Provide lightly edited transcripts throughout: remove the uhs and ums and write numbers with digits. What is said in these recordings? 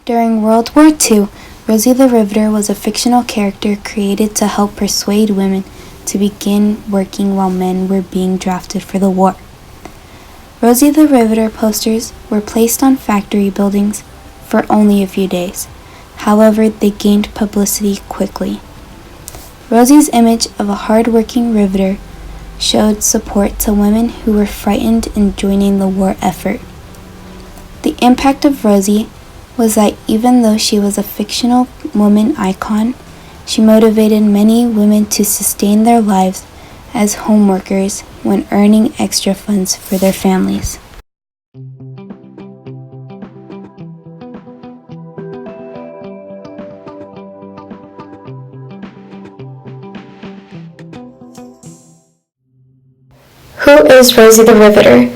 During World War II, Rosie the Riveter was a fictional character created to help persuade women to begin working while men were being drafted for the war. Rosie the Riveter posters were placed on factory buildings for only a few days. However, they gained publicity quickly. Rosie's image of a hard-working riveter showed support to women who were frightened in joining the war effort. The impact of Rosie was that even though she was a fictional woman icon, she motivated many women to sustain their lives as home workers when earning extra funds for their families. Who is Rosie the Riveter?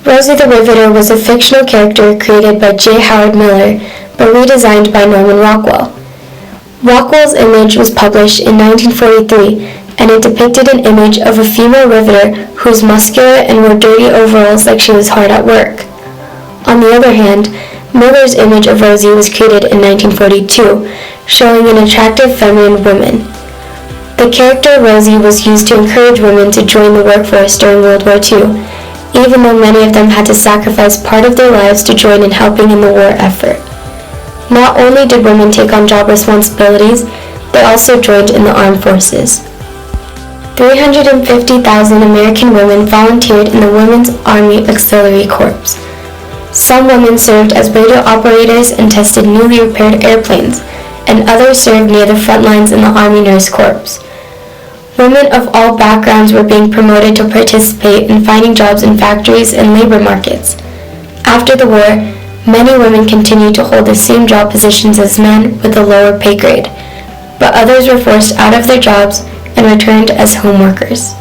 Rosie the Riveter was a fictional character created by J. Howard Miller, but redesigned by Norman Rockwell. Rockwell's image was published in 1943, and it depicted an image of a female riveter who was muscular and wore dirty overalls like she was hard at work. On the other hand, Miller's image of Rosie was created in 1942, showing an attractive feminine woman. The character Rosie was used to encourage women to join the workforce during World War II, even though many of them had to sacrifice part of their lives to join in helping in the war effort. Not only did women take on job responsibilities, they also joined in the armed forces. 350,000 American women volunteered in the Women's Army Auxiliary Corps. Some women served as radio operators and tested newly repaired airplanes, and others served near the front lines in the Army Nurse Corps. Women of all backgrounds were being promoted to participate in finding jobs in factories and labor markets. After the war, many women continued to hold the same job positions as men with a lower pay grade, but others were forced out of their jobs and returned as home workers.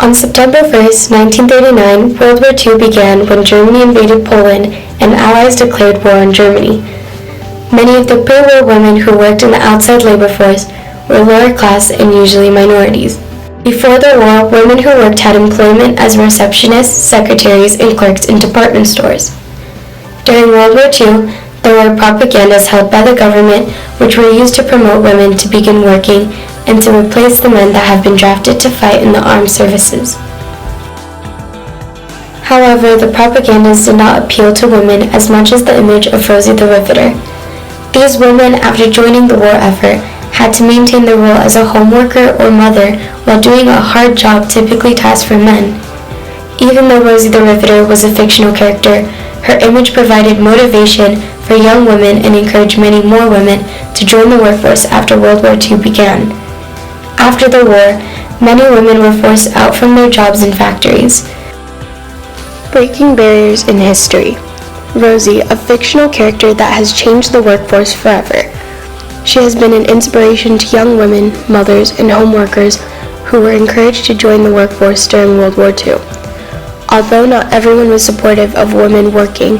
On September 1st, 1939, World War II began when Germany invaded Poland and Allies declared war on Germany. Many of the pre-war women who worked in the outside labor force were lower class and usually minorities. Before the war, women who worked had employment as receptionists, secretaries, and clerks in department stores. During World War II, there were propagandas held by the government which were used to promote women to begin working and to replace the men that have been drafted to fight in the armed services. However, the propagandas did not appeal to women as much as the image of Rosie the Riveter. These women, after joining the war effort, had to maintain their role as a home worker or mother while doing a hard job typically tasked for men. Even though Rosie the Riveter was a fictional character, her image provided motivation for young women and encouraged many more women to join the workforce after World War II began. After the war, many women were forced out from their jobs in factories. Breaking barriers in history. Rosie, a fictional character that has changed the workforce forever. She has been an inspiration to young women, mothers, and home workers who were encouraged to join the workforce during World War II. Although not everyone was supportive of women working,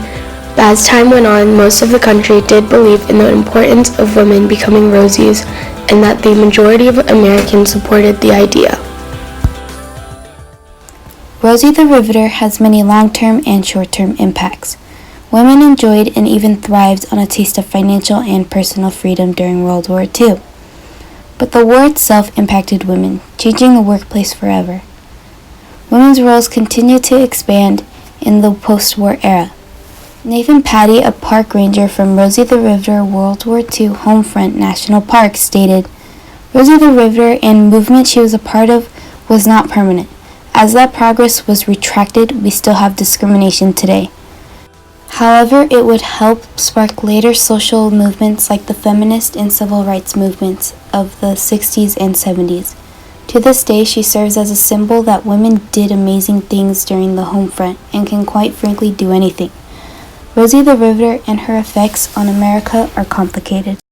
but as time went on, most of the country did believe in the importance of women becoming Rosies, and that the majority of Americans supported the idea. Rosie the Riveter has many long-term and short-term impacts. Women enjoyed and even thrived on a taste of financial and personal freedom during World War II. But the war itself impacted women, changing the workplace forever. Women's roles continued to expand in the post-war era. Nathan Patty, a park ranger from Rosie the Riveter World War II Homefront National Park, stated, "Rosie the Riveter and movement she was a part of was not permanent. As that progress was retracted, we still have discrimination today. However, it would help spark later social movements like the feminist and civil rights movements of the 60s and 70s. To this day, she serves as a symbol that women did amazing things during the home front and can quite frankly do anything. Rosie the Riveter and her effects on America are complicated."